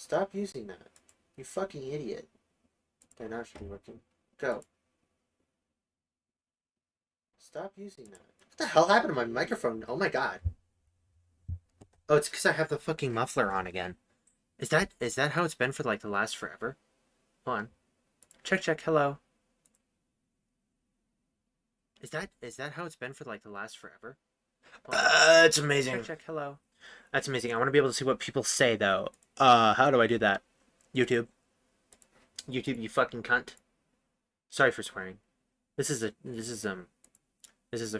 Stop using that. You fucking idiot. Okay, now it should be working. Go. Stop using that. What the hell happened to my microphone? Oh my god. Oh, it's because I have the fucking muffler on again. Is that how it's been for like the last forever? Hold on. Check, hello. Is that how it's been for like the last forever? It's amazing. Check, hello. That's amazing. I want to be able to see what people say though. How do I do that? YouTube. YouTube, you fucking cunt. Sorry for swearing. This is a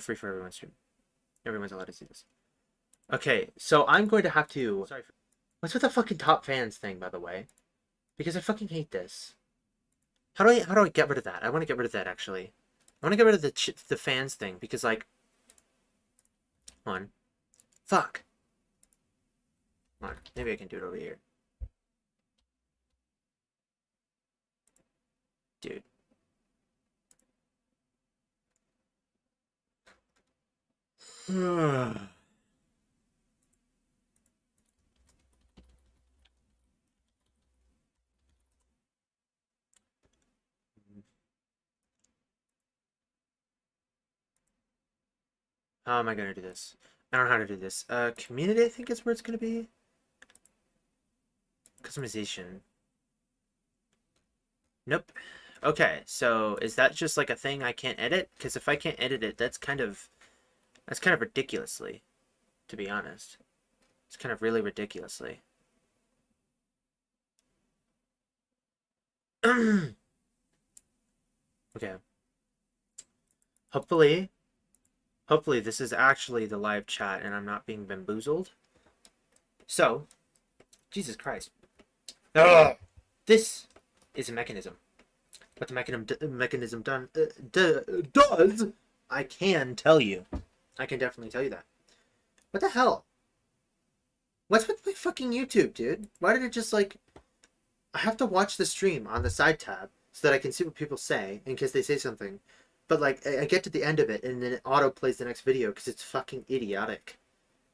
free for everyone stream. Everyone's allowed to see this. Okay, so I'm going to have to. Sorry. What's with the fucking top fans thing, by the way? Because I fucking hate this. How do I get rid of that? I want to get rid of that actually. I want to get rid of the fans thing because like. Come on. Fuck. Come on. Maybe I can do it over here. Dude. How am I gonna do this? I don't know how to do this. Community I think is where it's gonna be. Customization. Nope. Okay, so is that just like a thing I can't edit? Because if I can't edit it, that's kind of ridiculously, to be honest. It's kind of really ridiculously. Okay. Hopefully this is actually the live chat and I'm not being bamboozled. So, Jesus Christ. Ugh. This is a mechanism. What the mechanism does, I can tell you. I can definitely tell you that. What the hell? What's with my fucking YouTube, dude? Why did it just like... I have to watch the stream on the side tab so that I can see what people say in case they say something. But like, I get to the end of it and then it auto plays the next video because it's fucking idiotic.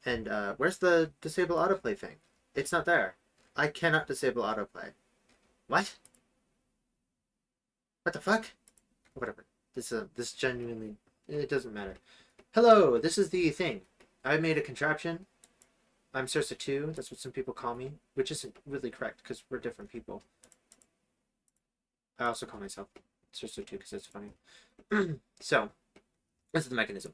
And where's the disable autoplay thing? It's not there. I cannot disable autoplay. What? What the fuck? Whatever. This genuinely, it doesn't matter. Hello, this is the thing. I made a contraption. I'm Sursa 2. That's what some people call me, which isn't really correct because we're different people. I also call myself Sursa 2 because it's funny. So, this is the mechanism.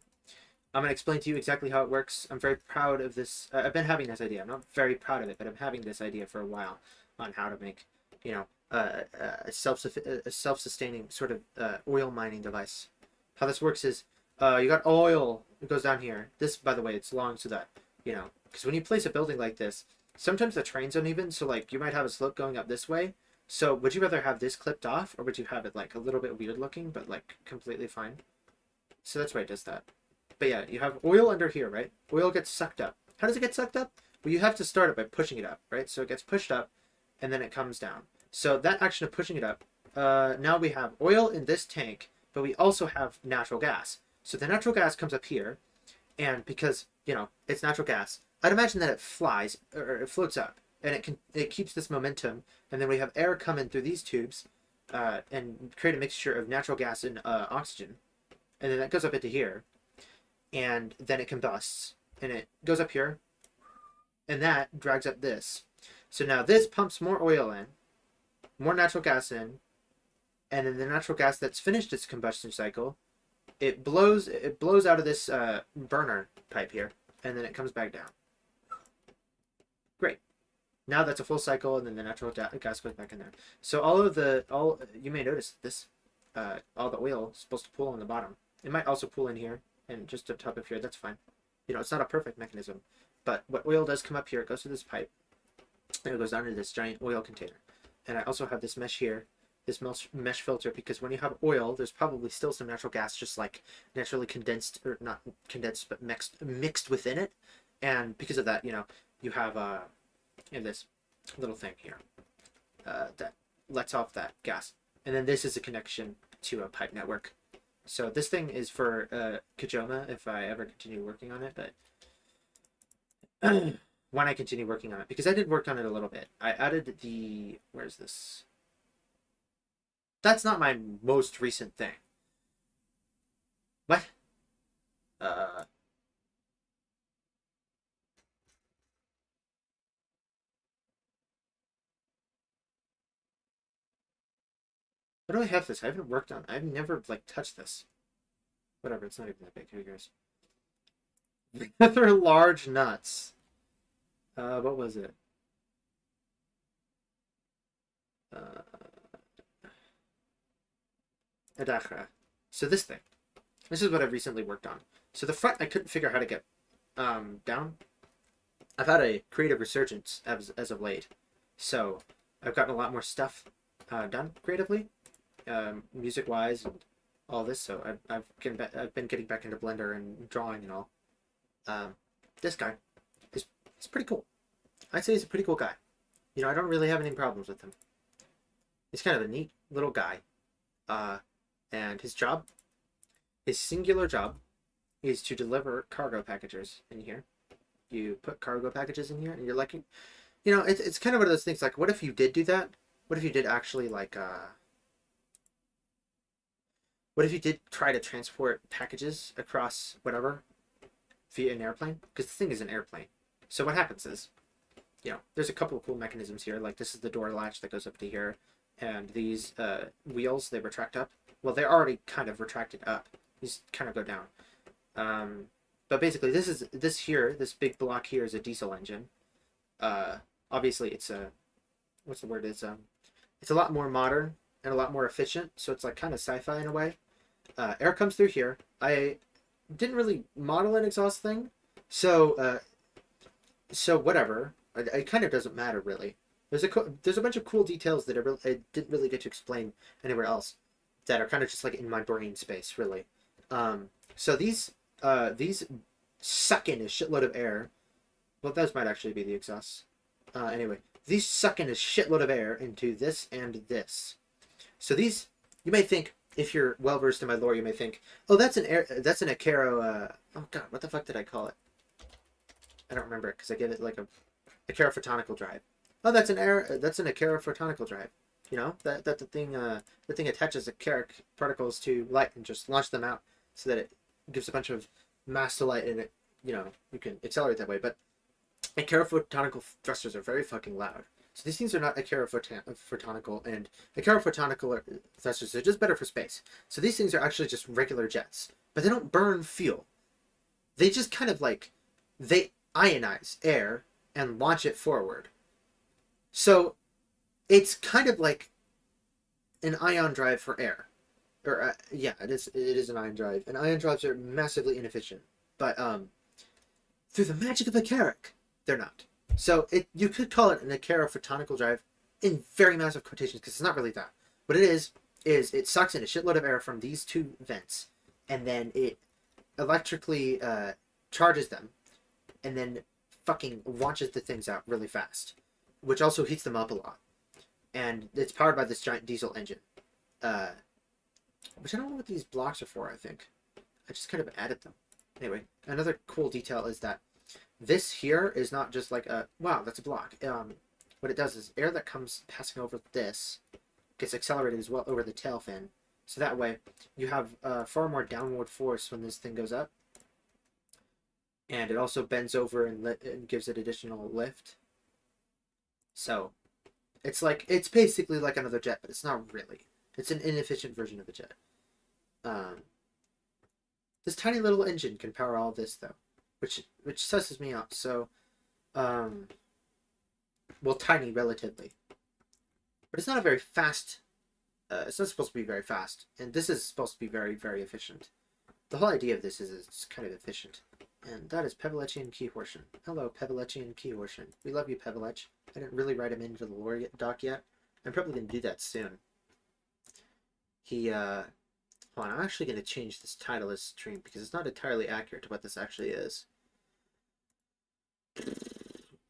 I'm going to explain to you exactly how it works. I'm very proud of this. I've been having this idea. I'm not very proud of it, but I'm having this idea for a while on how to make, you know, a self-sustaining sort of oil mining device. How this works is you got oil. It goes down here. This, by the way, it's long so that, you know, because when you place a building like this, sometimes the terrain's uneven. So, like, you might have a slope going up this way. So, would you rather have this clipped off, or would you have it, like, a little bit weird looking, but, like, completely fine? So that's why it does that. But yeah, you have oil under here, right? Oil gets sucked up. How does it get sucked up? Well, you have to start it by pushing it up, right? So it gets pushed up, and then it comes down. So that action of pushing it up, now we have oil in this tank, but we also have natural gas. So the natural gas comes up here, and because, you know, it's natural gas, I'd imagine that it flies, or it floats up, and it keeps this momentum, and then we have air come in through these tubes, and create a mixture of natural gas and oxygen, and then that goes up into here, and then it combusts, and it goes up here, and that drags up this. So now this pumps more oil in, more natural gas in, and then the natural gas that's finished its combustion cycle, it blows out of this burner pipe here, and then it comes back down. Great. Now that's a full cycle, and then the natural gas goes back in there. So you may notice this, all the oil is supposed to pool on the bottom. It might also pool in here and just up top of here. That's fine. You know, it's not a perfect mechanism, but what oil does come up here, it goes through this pipe, and it goes down into this giant oil container. And I also have this mesh here, this mesh filter, because when you have oil, there's probably still some natural gas just like naturally condensed, or not condensed, but mixed within it. And because of that, you know, you have this little thing here that lets off that gas. And then this is a connection to a pipe network. So this thing is for Kajoma if I ever continue working on it, but when I continue working on it, because I did work on it a little bit. I added the, where's this? That's not my most recent thing. What? Uh, Why do I have this? I haven't worked on. I've never like touched this. Whatever. It's not even that big. Who cares? They're large nuts. What was it? Uh, Adachra. So this thing. This is what I've recently worked on. So the front, I couldn't figure out how to get down. I've had a creative resurgence as of late, so I've gotten a lot more stuff done creatively, music wise and all this. So I've been getting back into Blender and drawing and all. Um, this guy is pretty cool. I'd say he's a pretty cool guy. You know, I don't really have any problems with him. He's kind of a neat little guy. And his singular job, is to deliver cargo packages in here. You put cargo packages in here, and you're like, you know, it's kind of one of those things. Like, what if you did do that? What if you did actually like, what if you did try to transport packages across whatever via an airplane? Because the thing is an airplane. So what happens is, you know, there's a couple of cool mechanisms here. Like this is the door latch that goes up to here, and these wheels, they retract up. Well, they're already kind of retracted up. These kind of go down. But basically, this big block here is a diesel engine. Obviously, it's a, what's the word? It's a lot more modern and a lot more efficient. So it's like kind of sci-fi in a way. Air comes through here. I didn't really model an exhaust thing, so whatever. It kind of doesn't matter really. There's a bunch of cool details that I didn't really get to explain anywhere else that are kind of just like in my brain space really. So these suck in a shitload of air. Well, those might actually be the exhausts. Anyway, these suck in a shitload of air into this and this. So these, you may think, if you're well versed in my lore, you may think, oh, that's an Acaro. Oh god, what the fuck did I call it? I don't remember it because I gave it like a Acaro photonical drive. Oh, that's an Acaro photonical drive. You know that the thing attaches Acaric particles to light and just launch them out so that it gives a bunch of mass to light and it, you know, you can accelerate that way. But Acaro photonical thrusters are very fucking loud. So these things are not Acaro photonical, and Acaro photonical thrusters are just better for space. So these things are actually just regular jets, but they don't burn fuel. They just kind of like, they ionize air and launch it forward. So it's kind of like an ion drive for air. Or yeah, it is an ion drive. And ion drives are massively inefficient. But through the magic of Acaric, they're not. So you could call it an Acaro photonical drive in very massive quotations because it's not really that. What it is it sucks in a shitload of air from these two vents, and then it electrically charges them, and then fucking launches the things out really fast, which also heats them up a lot. And it's powered by this giant diesel engine, which I don't know what these blocks are for. I think I just kind of added them. Anyway, another cool detail is that this here is not just like a, wow, that's a block. What it does is air that comes passing over this gets accelerated as well over the tail fin. So that way you have far more downward force when this thing goes up. And it also bends over and gives it additional lift. So it's basically like another jet, but it's not really. It's an inefficient version of a jet. This tiny little engine can power all this though, which susses me out. So, well, tiny relatively, but it's not a very fast. It's not supposed to be very fast, and this is supposed to be very, very efficient. The whole idea of this is it's kind of efficient, and that is Pevelechian Keyhortian. Hello, Pevelechian Keyhortian. We love you, Pevelech. I didn't really write him into the lore doc yet. I'm probably gonna do that soon. Hold on, I'm actually going to change this title of this stream because it's not entirely accurate to what this actually is.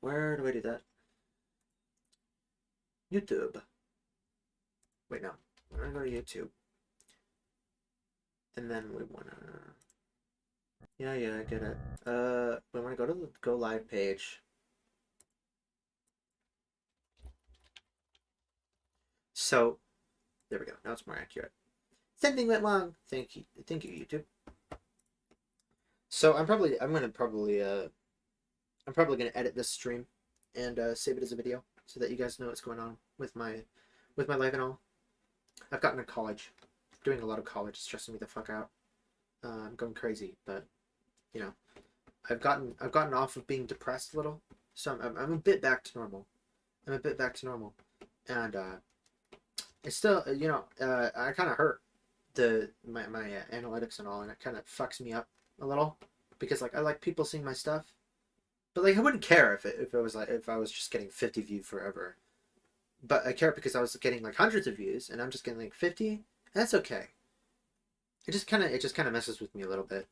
Where do I do that? YouTube. Wait, no. We're going to go to YouTube. And then we want to... Yeah, I get it. We want to go to the Go Live page. So there we go. Now it's more accurate. Something went wrong. Thank you, YouTube. So I'm probably gonna edit this stream and save it as a video so that you guys know what's going on with my life and all. I've gotten to college, doing a lot of college, it's stressing me the fuck out. I'm going crazy, but you know, I've gotten off of being depressed a little, so I'm a bit back to normal. I'm a bit back to normal, and it's still I kind of hurt my analytics and all, and it kind of fucks me up a little because like I like people seeing my stuff, but like I wouldn't care if it was like if I was just getting 50 views forever, but I care because I was getting like hundreds of views and I'm just getting like 50. That's okay. It just kind of messes with me a little bit,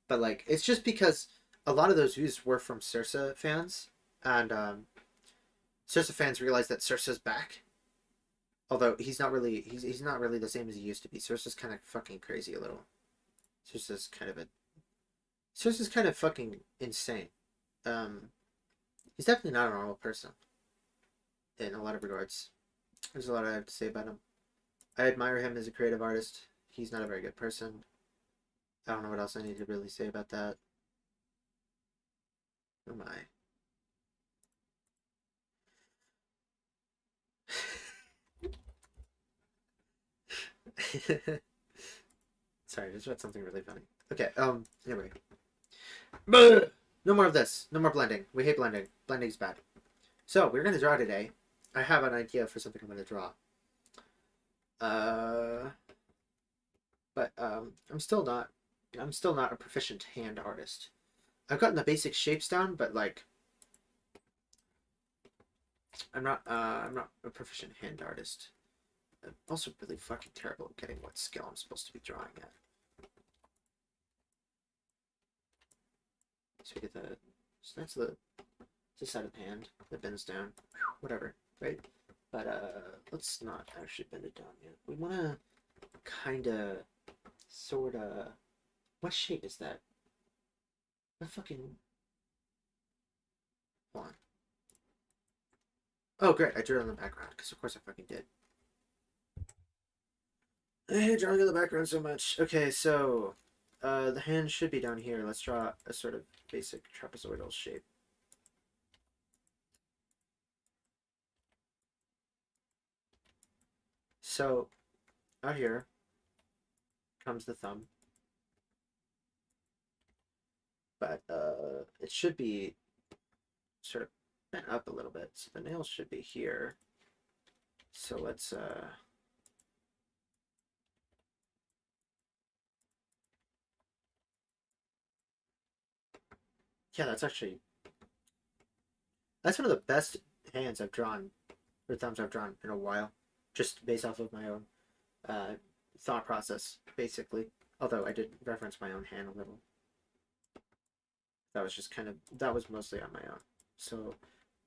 but like it's just because a lot of those views were from Cersa fans, and Cersa fans realized that Cersa's back. Although he's not really the same as he used to be. Cersa's kind of fucking crazy a little. Cersa's kind of fucking insane. He's definitely not a normal person in a lot of regards. There's a lot I have to say about him. I admire him as a creative artist. He's not a very good person. I don't know what else I need to really say about that. Oh my. Sorry, I just read something really funny. Okay, anyway. No more of this. No more blending. We hate blending. Blending's bad. So, we're gonna draw today. I have an idea for something I'm gonna draw. But I'm still not a proficient hand artist. I've gotten the basic shapes down, but like I'm not a proficient hand artist. I'm also really fucking terrible at getting what skill I'm supposed to be drawing at. So we get the that's the side of the hand that bends down. Whatever, right? But let's not actually bend it down yet. We wanna kinda sorta what shape is that? What fucking hold on. Oh great, I drew it on the background, because of course I fucking did. I hate drawing in the background so much. Okay, so the hand should be down here. Let's draw a sort of basic trapezoidal shape. So out here comes the thumb, but it should be sort of bent up a little bit. So the nails should be here. So let's yeah, that's one of the best hands I've drawn, or thumbs I've drawn in a while, just based off of my own thought process, basically. Although I did reference my own hand a little. That was just that was mostly on my own. So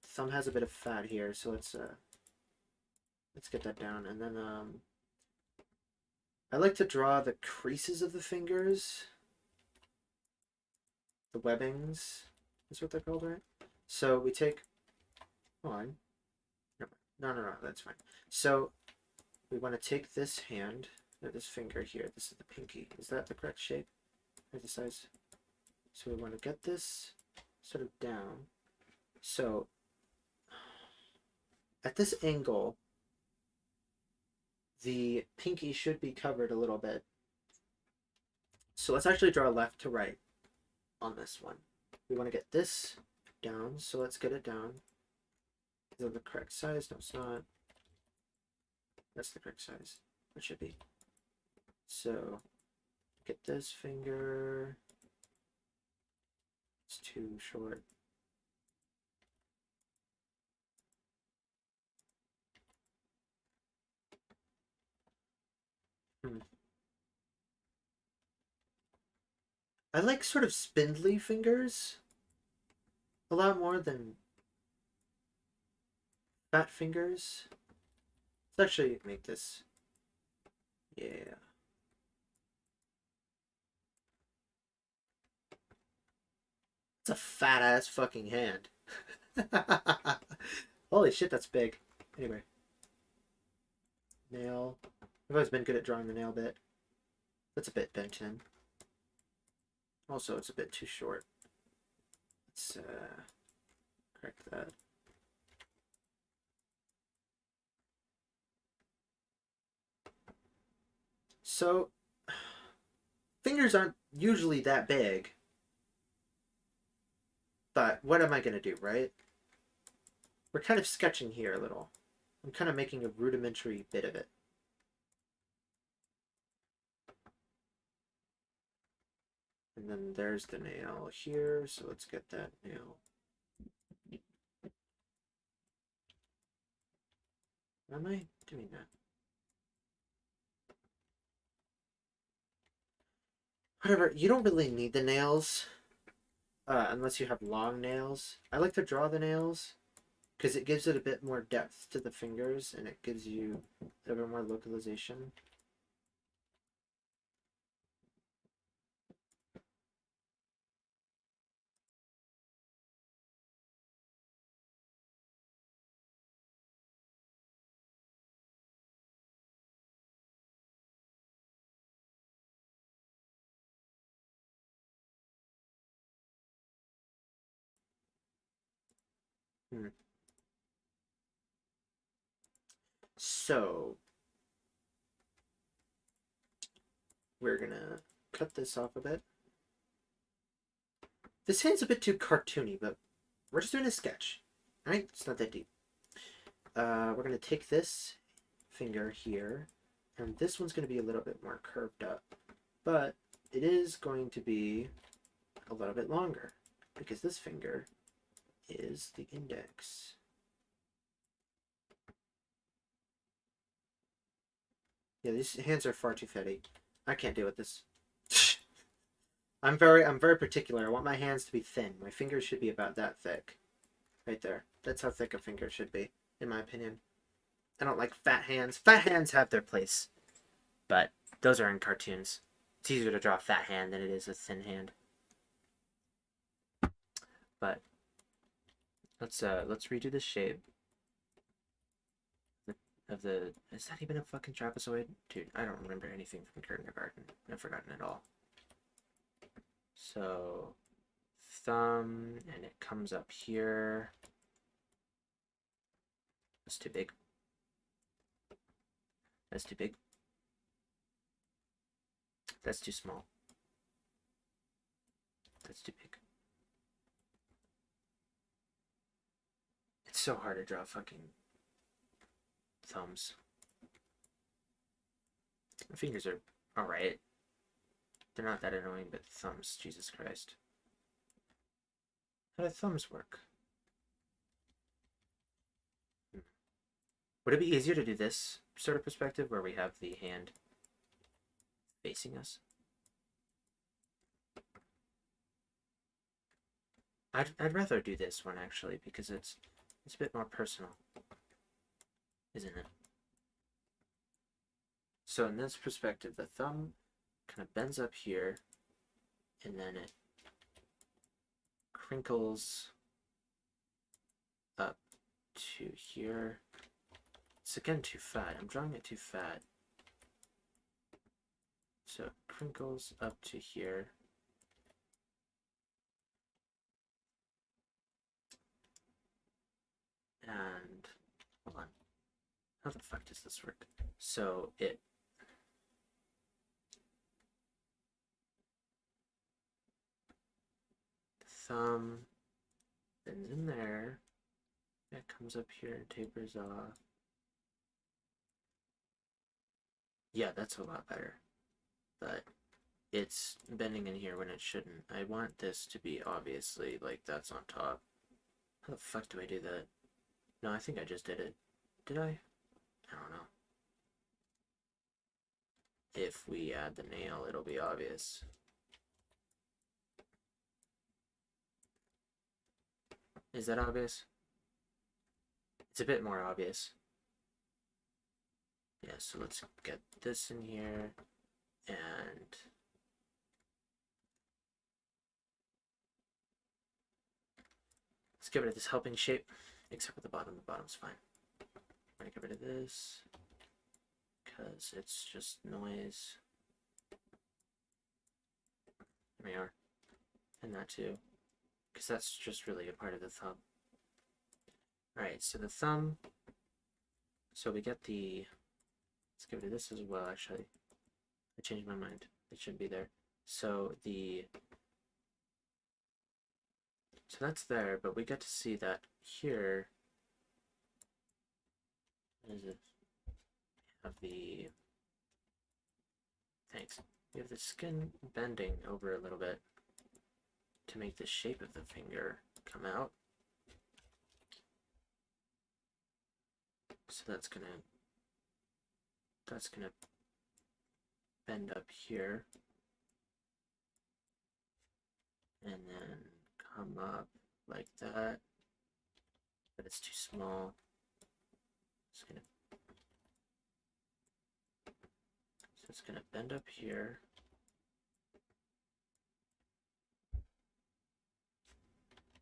the thumb has a bit of fat here, so let's get that down, and then I like to draw the creases of the fingers. The webbings is what they're called, right? So we take hold on. No, that's fine. So we want to take this hand, or this finger here. This is the pinky. Is that the correct shape? Or the size? So we want to get this sort of down. So at this angle, the pinky should be covered a little bit. So let's actually draw left to right on this one. We want to get this down, so let's get it down. Is that the correct size? No, it's not. That's the correct size. It should be. So get this finger. It's too short. I like sort of spindly fingers a lot more than fat fingers. Let's actually make this. Yeah. It's a fat ass fucking hand. Holy shit, that's big. Anyway. nail. I've always been good at drawing the nail bit. That's a bit bent in. Also, it's a bit too short. Let's correct that. So, fingers aren't usually that big. But what am I going to do, right? We're kind of sketching here a little. I'm kind of making a rudimentary bit of it. And then there's the nail here, so let's get that nail. Why am I doing that? Whatever, you don't really need the nails unless you have long nails. I like to draw the nails because it gives it a bit more depth to the fingers and it gives you a bit more localization. So we're gonna cut this off a bit. This hand's a bit too cartoony, but we're just doing a sketch. Alright? It's not that deep. We're gonna take this finger here, and this one's gonna be a little bit more curved up, but it is going to be a little bit longer because this finger is the index. Yeah, these hands are far too fatty. I can't deal with this. I'm very particular. I want my hands to be thin. My fingers should be about that thick. Right there. That's how thick a finger should be, in my opinion. I don't like fat hands. Fat hands have their place, but those are in cartoons. It's easier to draw a fat hand than it is a thin hand. But let's redo the shape of the. Is that even a fucking trapezoid? Dude, I don't remember anything from kindergarten. I've forgotten it all. So thumb, and it comes up here. That's too big. That's too big. That's too small. That's too big. It's so hard to draw fucking thumbs. My fingers are alright. They're not that annoying, but thumbs, Jesus Christ. How do thumbs work? Would it be easier to do this sort of perspective where we have the hand facing us? I'd rather do this one actually because it's a bit more personal, isn't it? So in this perspective, the thumb kind of bends up here, and then it crinkles up to here. It's again too fat. I'm drawing it too fat. So it crinkles up to here. And hold on. How the fuck does this work? So it thumb bends in there. It comes up here and tapers off. Yeah, that's a lot better. But it's bending in here when it shouldn't. I want this to be obviously like that's on top. How the fuck do I do that? No, I think I just did it. Did I? I don't know. If we add the nail, it'll be obvious. Is that obvious? It's a bit more obvious. Yeah, so let's get this in here and let's get rid of this helping shape, except for the bottom. The bottom's fine. I'm gonna get rid of this. because it's just noise. There we are. And that too, because that's just really a part of the thumb. Alright, so the thumb, so we get the, let's go to this as well, actually. I changed my mind. It should be there. So that's there, but we get to see that here, what is it? We have the, thanks. We have the skin bending over a little bit to make the shape of the finger come out. So that's gonna bend up here and then come up like that, but it's too small. So it's gonna bend up here.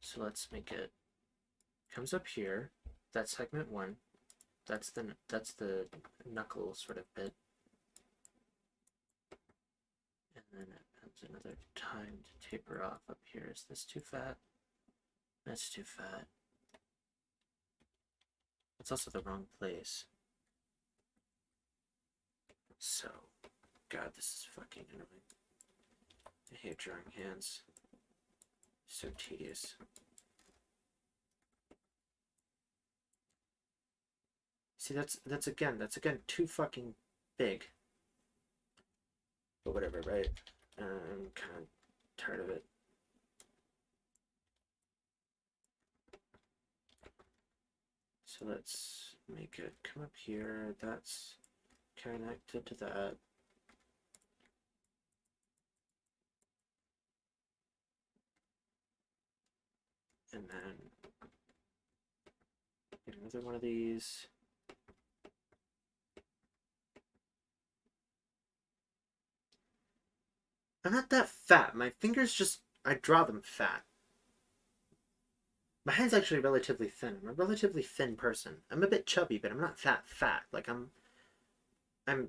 So let's make it, comes up here. That's segment 1. That's the knuckle sort of bit. And then it comes another time to taper off up here. Is this too fat? That's too fat. It's also the wrong place. So, God, this is fucking annoying. I hate drawing hands. So tedious. See, that's again too fucking big. But whatever, right? I'm kind of tired of it. So let's make it come up here. That's connected to that. And then get another one of these. I'm not that fat. My fingers just, I draw them fat. My hand's actually relatively thin. I'm a relatively thin person. I'm a bit chubby, but I'm not that fat. Like I'm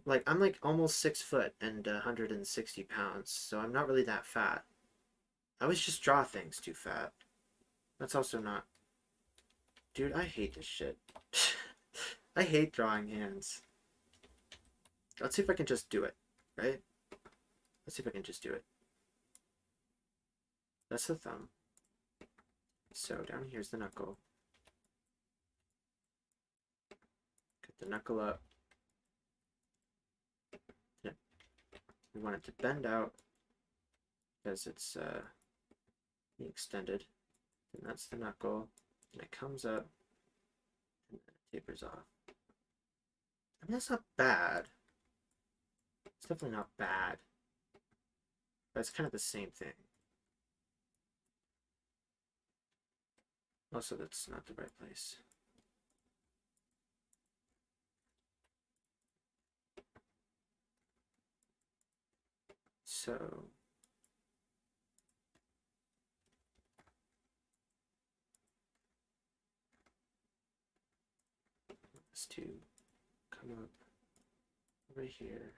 like almost 6 foot and 160 pounds, so I'm not really that fat. I always just draw things too fat. That's also not. Dude, I hate this shit. I hate drawing hands. Let's see if I can just do it, right? Let's see if I can just do it. That's the thumb. So down here's the knuckle. Get the knuckle up. Yeah. We want it to bend out because it's being extended. And that's the knuckle. And it comes up and then it tapers off. I mean, that's not bad. It's definitely not bad. But it's kind of the same thing. Also, that's not the right place. So this to come up right here.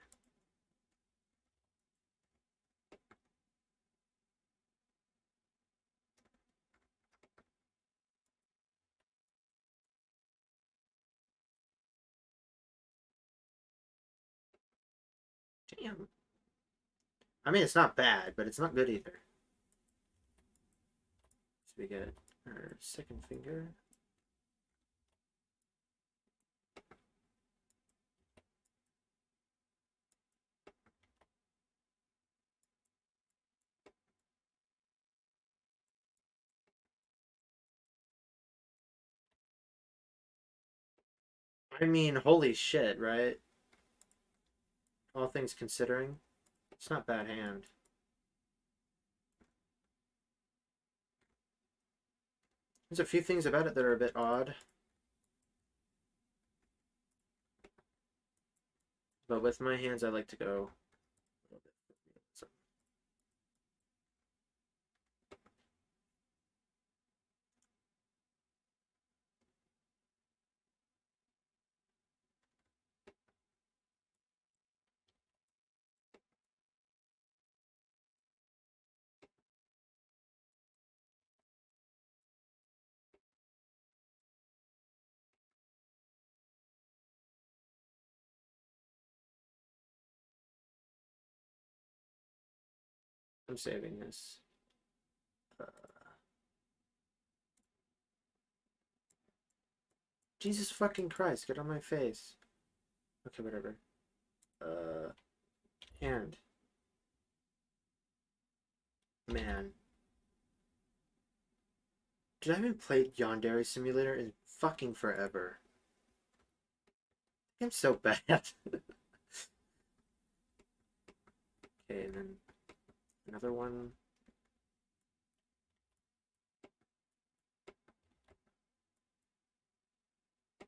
Damn. I mean, it's not bad, but it's not good either. So we get our second finger. I mean, holy shit, right? All things considering, it's not bad hand. There's a few things about it that are a bit odd. But with my hands, I like to go a little bit. So. I'm saving this. Jesus fucking Christ, get on my face. Okay, whatever. Hand. Man. Did I even play Yandere Simulator in fucking forever? I'm so bad. Okay, and then another one.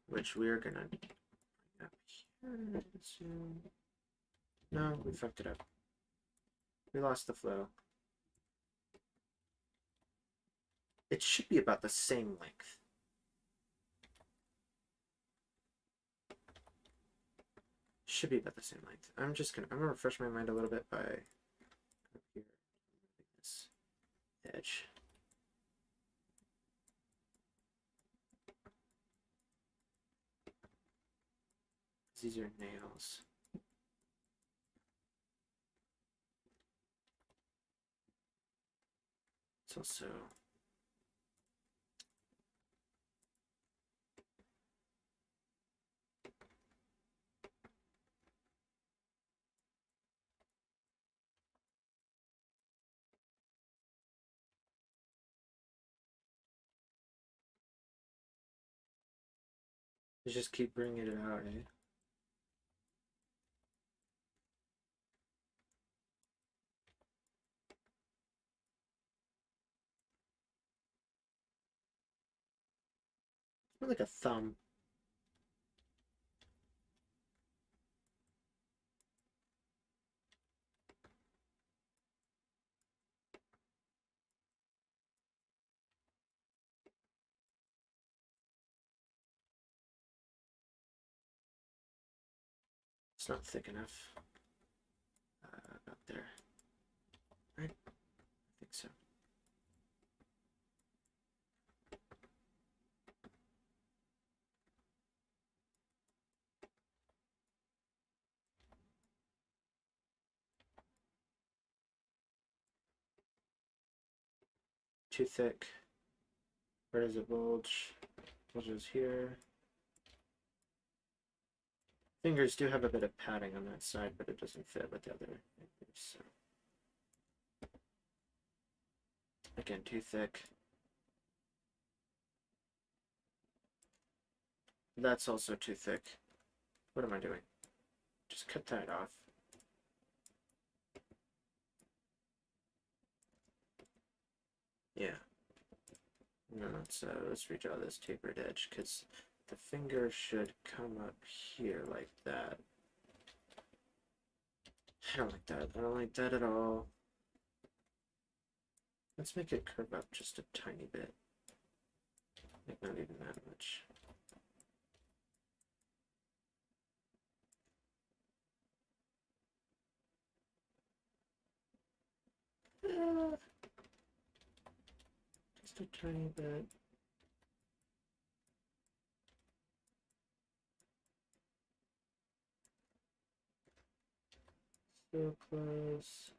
Which we're gonna bring up here soon. No, we fucked it up. We lost the flow. It should be about the same length. Should be about the same length. I'm gonna refresh my mind a little bit by here, this edge. These are nails. It's also just keep bringing it out, eh? More like a thumb. It's not thick enough. About there. Right? I think so. Too thick. Where does it bulge? Bulges here. Fingers do have a bit of padding on that side, but it doesn't fit with the other fingers. So. Again, too thick. That's also too thick. What am I doing? Just cut that off. Yeah. No, let's redraw this tapered edge, because the finger should come up here like that. I don't like that. I don't like that at all. Let's make it curve up just a tiny bit. Like not even that much. Just a tiny bit. So close.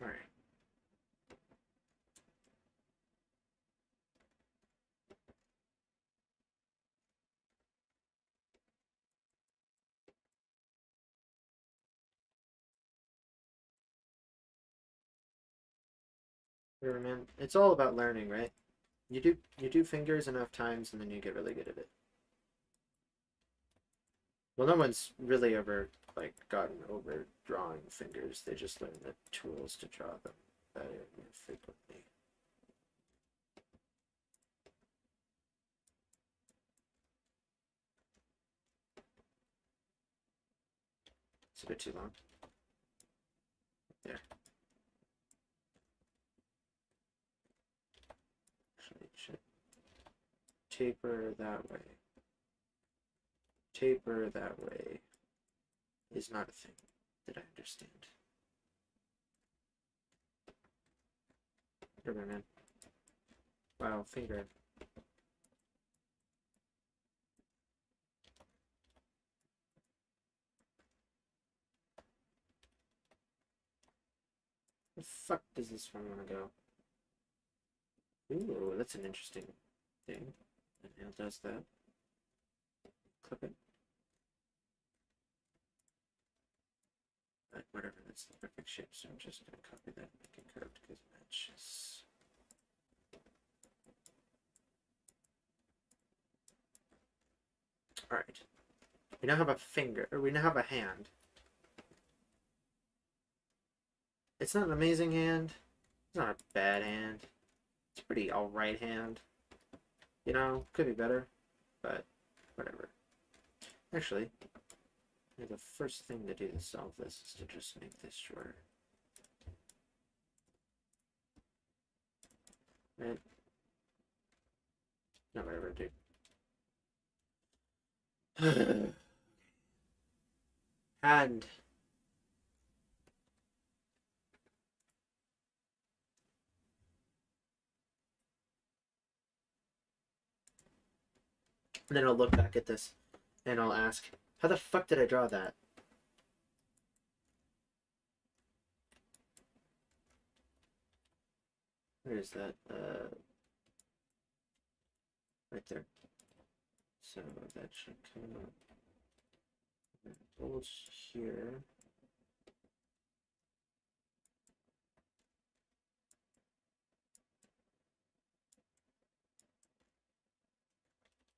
All right. Whatever, man. It's all about learning, right? You do fingers enough times and then you get really good at it. Well, no one's really ever like gotten over drawing fingers. They just learn the tools to draw them better more frequently. It's a bit too long. There. Actually, it should taper that way. Taper that way is not a thing that I understand. Whatever, man. Wow, finger. The fuck does this one want to go? Ooh, that's an interesting thing. And how does that? Clip it. But whatever, that's the perfect shape, so I'm just gonna copy that and make it curved because it matches. Alright. We now have a finger, or we now have a hand. It's not an amazing hand. It's not a bad hand. It's a pretty alright hand. You know, could be better, but whatever. Actually, the first thing to do to solve this is to just make this shorter. Right? No, whatever, dude. And then I'll look back at this and I'll ask, how the fuck did I draw that? Where is that? Right there. So that should come up. Bulge here.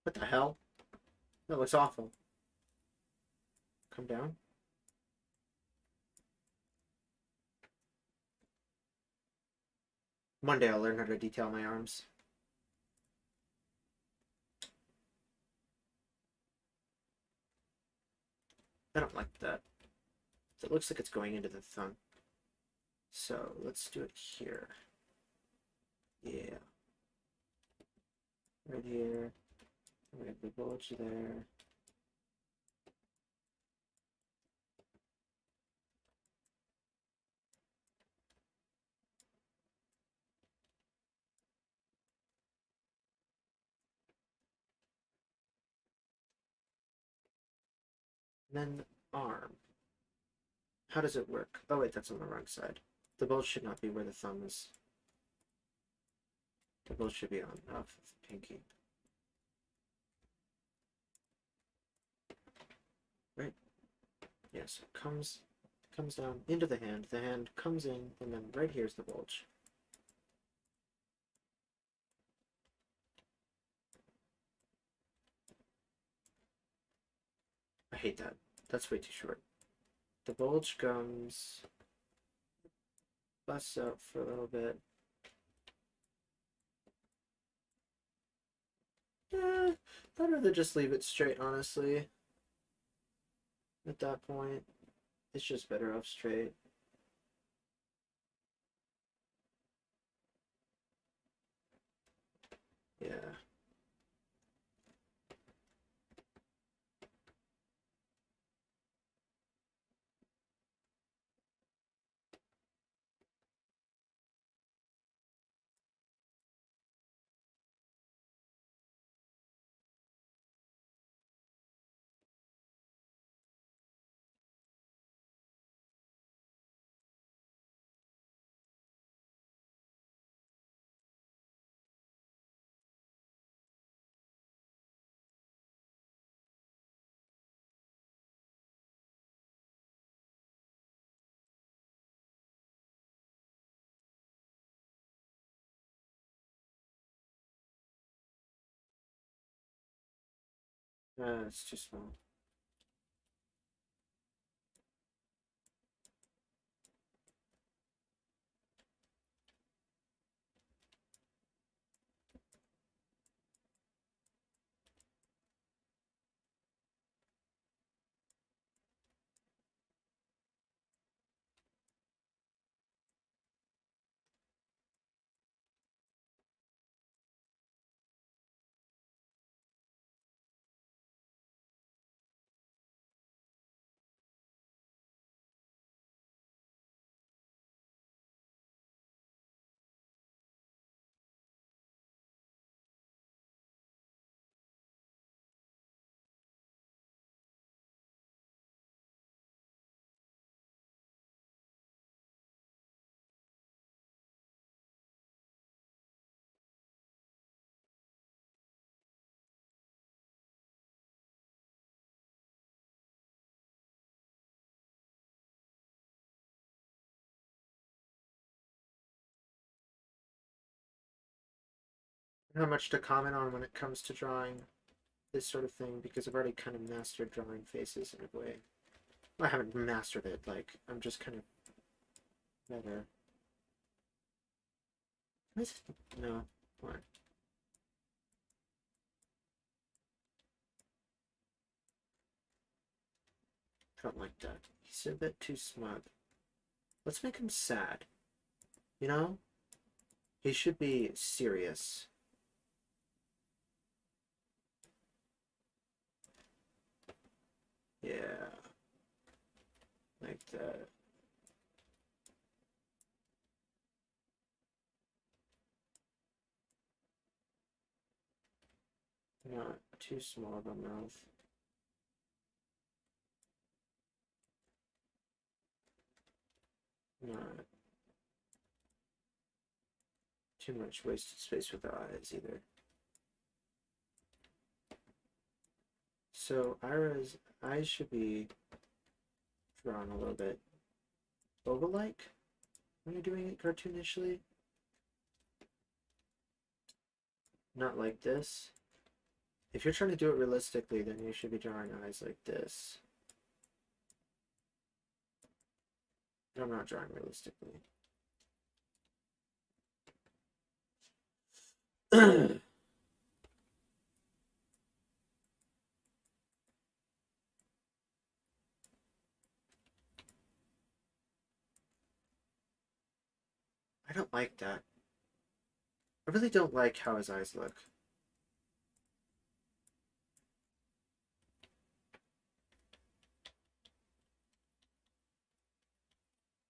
What the hell? That looks awful. Come down. One day I'll learn how to detail my arms. I don't like that. It looks like it's going into the thumb. So let's do it here. Yeah. Right here. We have the bulge there. And then arm. How does it work? Oh wait, that's on the wrong side. The bulge should not be where the thumb is. The bulge should be on off of the pinky. Right? Yes, it comes down into the hand. The hand comes in, and then right here's the bulge. I hate that. That's way too short. The bulge comes, busts out for a little bit. Better to just leave it straight, honestly. At that point, it's just better off straight. Yeah. It's too small. I don't have much to comment on when it comes to drawing this sort of thing because I've already kind of mastered drawing faces in a way. Well, I haven't mastered it, like, I'm just kind of better. No, what? I don't like that. He's a bit too smug. Let's make him sad. You know? He should be serious. Yeah. Like that. Not too small of a mouth. Not too much wasted space with the eyes either. So Ira's eyes should be drawn a little bit oval-like when you're doing it cartoonishly. Not like this. If you're trying to do it realistically, then you should be drawing eyes like this. I'm not drawing realistically. I don't like that. I really don't like how his eyes look.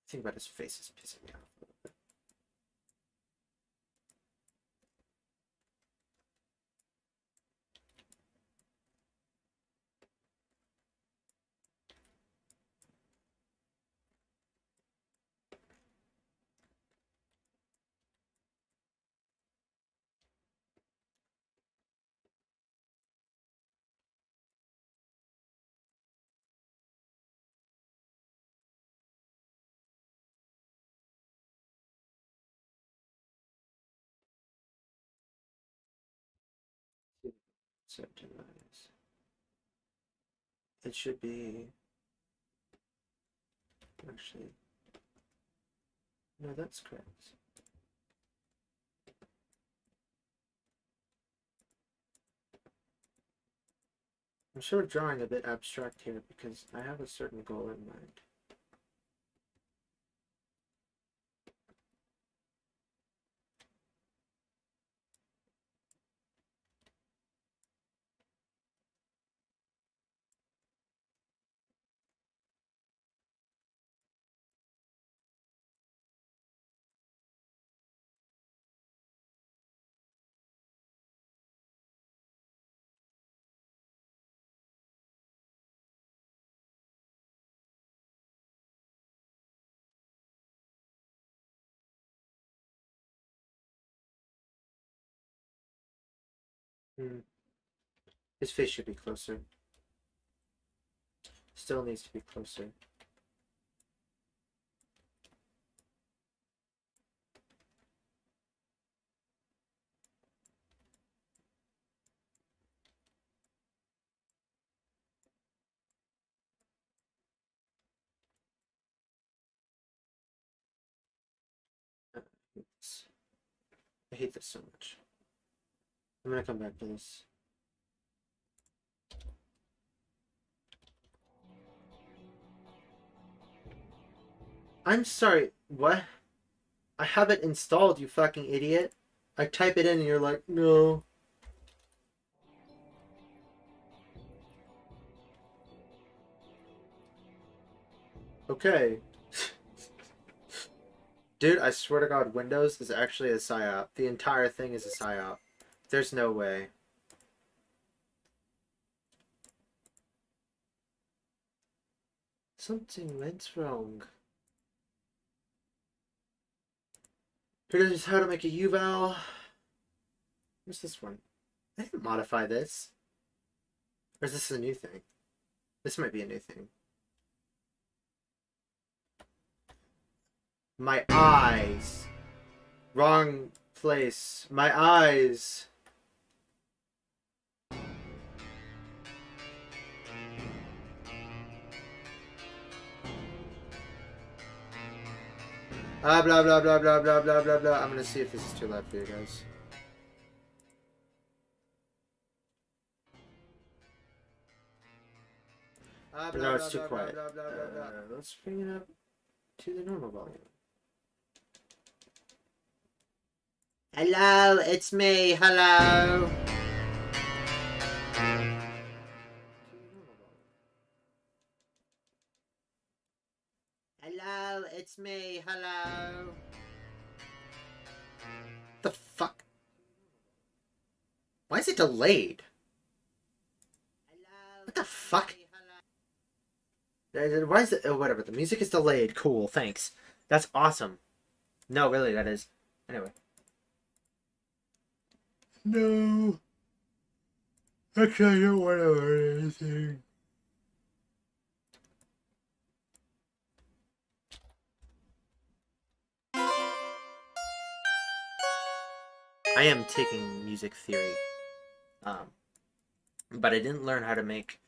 The thing about his face is pissing me off a little bit. Certain eyes. It should be... Actually... No, that's correct. I'm sort of drawing a bit abstract here because I have a certain goal in mind. His face should be closer. Still needs to be closer. I hate this so much. I'm gonna come back to this. I'm sorry, what? I have it installed, you fucking idiot. I type it in and you're like, no. Okay. Dude, I swear to God, Windows is actually a psyop. The entire thing is a psyop. There's no way. Something went wrong. Here's how to make a U-Val. Where's this one? I didn't modify this. Or is this a new thing? This might be a new thing. My eyes. Wrong place. My eyes. Blah blah blah blah blah blah blah blah. I'm gonna see if this is too loud for you guys. No, it's too quiet. Let's bring it up to the normal volume. Hello, it's me. Hello. Hello, it's me. Hello. The fuck? Why is it delayed? Hello. What the fuck? Why is it? Oh, whatever. The music is delayed. Cool. Thanks. That's awesome. No, really, that is. Anyway. No. Actually, I don't want to learn anything. I am taking music theory. But I didn't learn how to make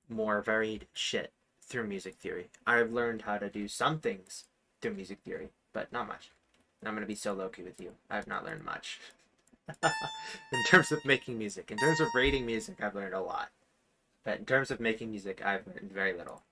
more varied shit through music theory. I've learned how to do some things through music theory, but not much. And I'm going to be so low-key with you. I have not learned much. In terms of making music. In terms of rating music, I've learned a lot. But in terms of making music, I've learned very little.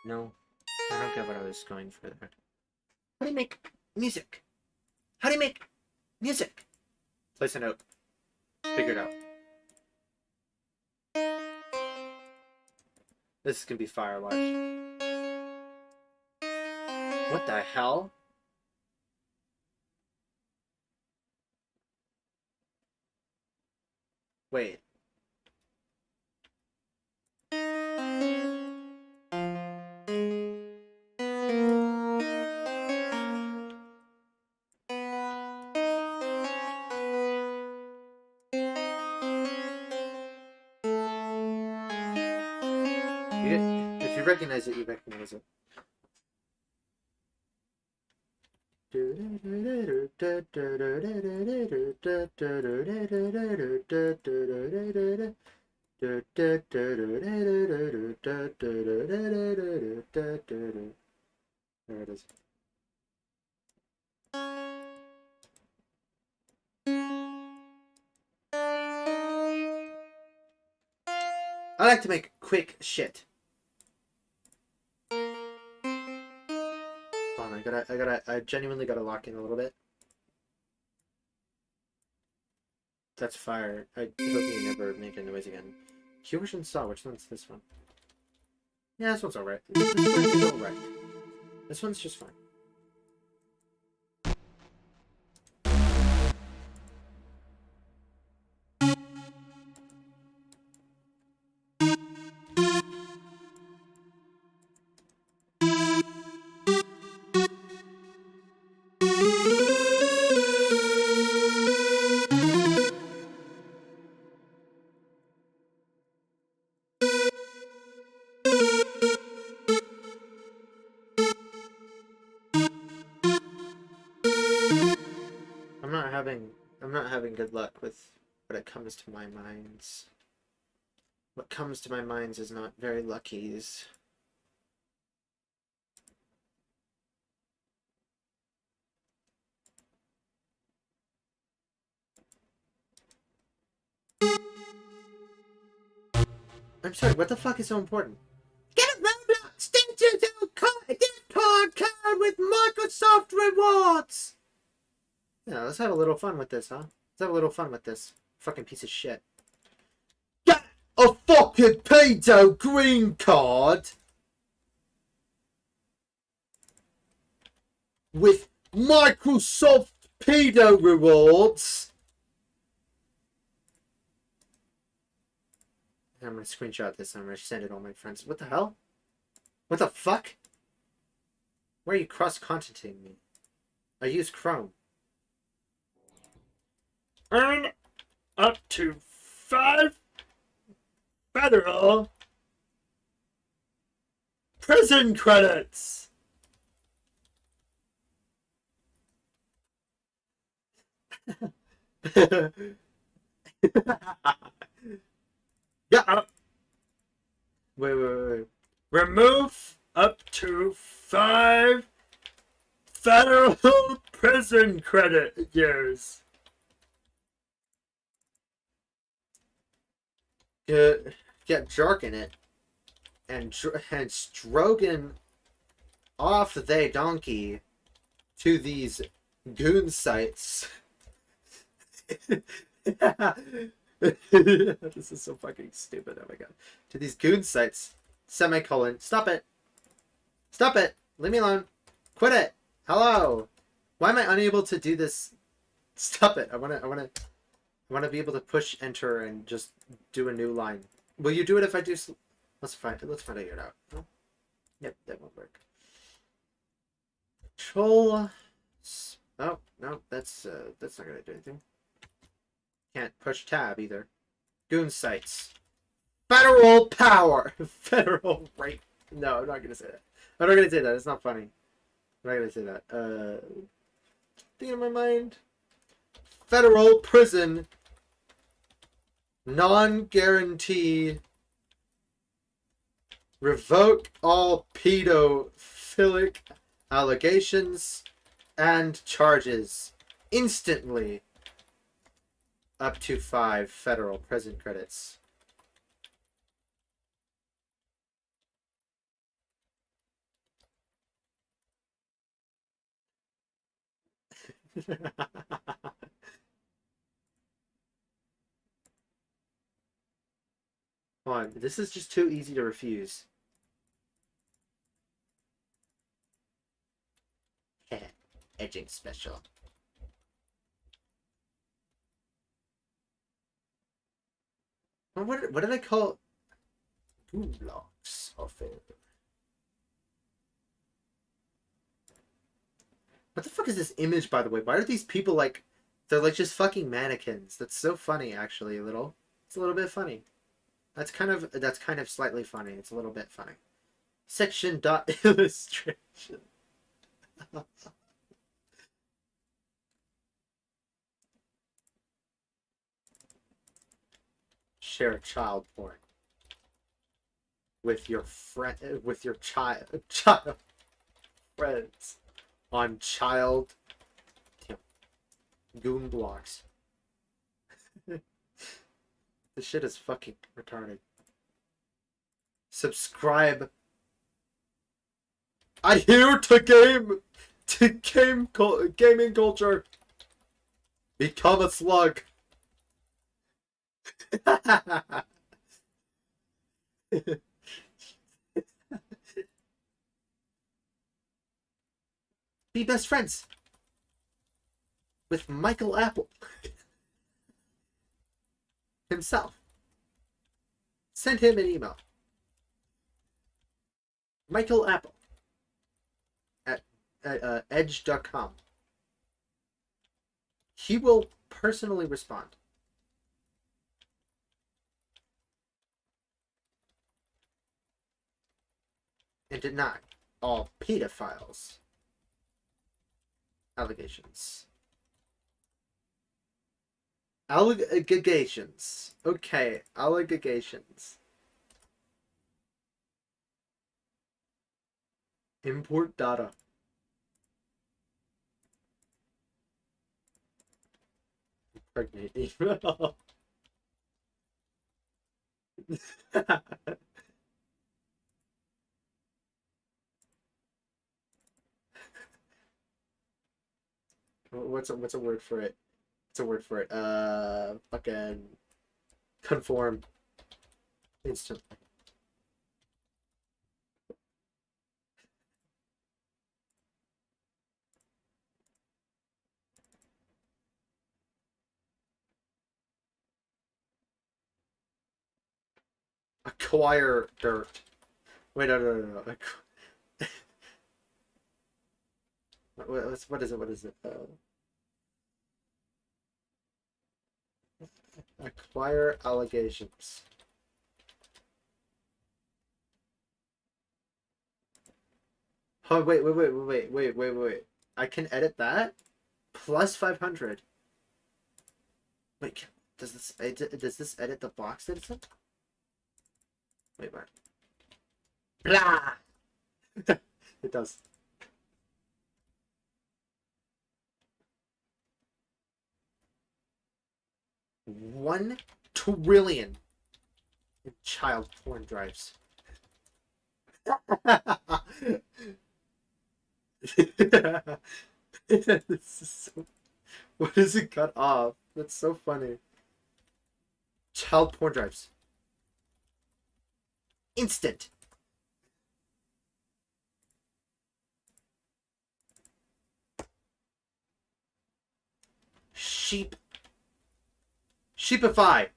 No, I don't get what I was going for there. How do you make music? How do you make music? Place a note. Figure it out. This is gonna be fire, watch. What the hell? Wait. If you recognize it, you recognize it. There it is. I like to make quick shit. Hold on, I genuinely gotta lock in a little bit. That's fire. I hope you never make a noise again. Q-version saw, which one's this one? Yeah, this one's alright. This one's alright. This one's just fine. I'm not having good luck with what it comes to my minds. What comes to my minds is not very luckies. I'm sorry, what the fuck is so important? Get a Roblox digital Discord code with Microsoft Rewards! Yeah, let's have a little fun with this, huh? Let's have a little fun with this. Fucking piece of shit. Get a fucking pedo green card with Microsoft pedo rewards. I'm gonna screenshot this and I'm gonna send it to all my friends. What the hell? What the fuck? Why are you cross-contenting me? I use Chrome. Earn up to 5 federal prison credits. Yeah. Wait. Remove up to 5 federal prison credit years. Get jerking it and stroking off they donkey to these goon sites. This is so fucking stupid. Oh my god. To these goon sites. Semicolon. Stop it. Stop it. Leave me alone. Quit it. Hello. Why am I unable to do this? Stop it. I wanna be able to push enter and just do a new line. Will you do it if I do? Let's figure it out. Oh. Yep, that won't work. Control. Oh no, that's not gonna do anything. Can't push tab either. Goon sites. Federal power. Federal right. No, I'm not gonna say that. I'm not gonna say that. It's not funny. I'm not gonna say that. Thing in my mind. Federal prison. Non-guarantee. Revoke all pedophilic allegations and charges instantly. Up to 5 federal prison credits. Come on, this is just too easy to refuse. Edging special. What did I call Gooblox offer? What the fuck is this image, by the way? Why are these people like they're like just fucking mannequins? That's so funny, actually. It's a little bit funny. That's kind of slightly funny. It's a little bit funny. Section dot illustration. Share child porn with your child friends on child goon blocks. This shit is fucking retarded. Subscribe. I here to gaming culture. Become a slug. Be best friends with Michael Apple himself. Send him an email. Michael Apple at edge.com. He will personally respond. And deny all pedophiles allegations. Allegations. Okay, allegations. Import data. Impregnate email. What's a word for it? What's a word for it? Fucking conform instantly. Acquire dirt. Wait, no. What is it? Acquire allegations. Oh, wait. I can edit that? Plus 500. Wait, does this edit the box that it's in? Wait, what? Blah! It does. $1 trillion in child porn drives. This is so... What does it cut off? That's so funny. Child porn drives. Instant. Sheepify.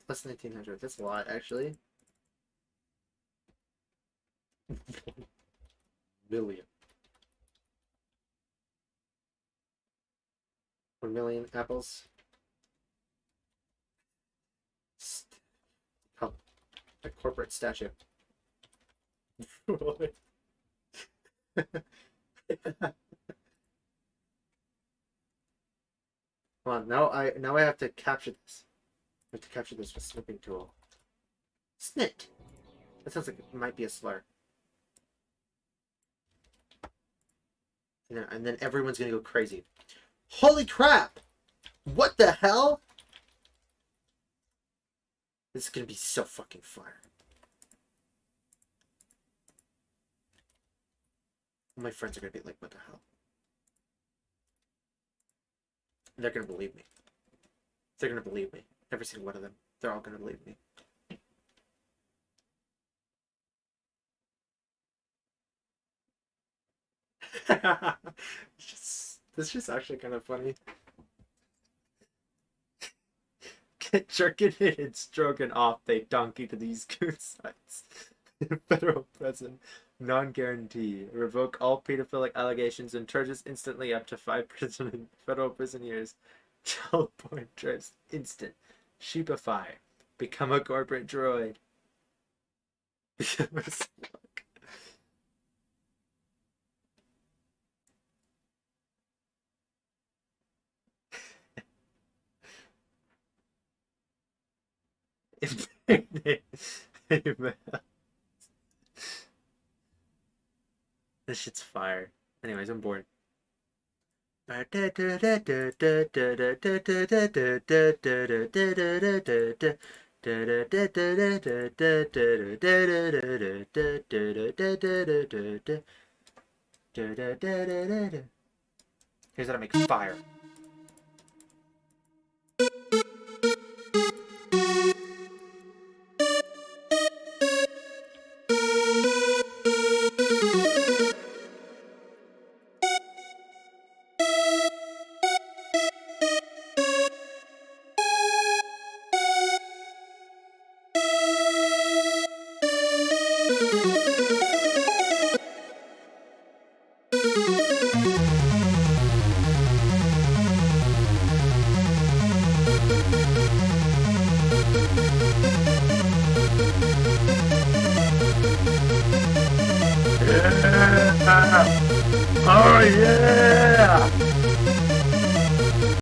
Plus 1900. That's a lot, actually. Million. 1 million apples. Oh, a corporate statue. Well, now I have to capture this. I have to capture this with snipping tool. Snit. That sounds like it might be a slur. And then everyone's gonna go crazy. Holy crap! What the hell? This is gonna be so fucking fire. My friends are gonna be like, what the hell? They're gonna believe me. They're gonna believe me. Every single one of them. They're all gonna believe me. This is just actually kind of funny. Get jerking it and stroking off, they donkey to these goose sites. Federal prison, non-guarantee. Revoke all pedophilic allegations and charges instantly up to 5 federal prison years. Child porn drives instant. Sheepify. Become a corporate droid. Become a slug. This shit's fire. Anyways, I'm bored. Here's how to make fire. Oh yeah!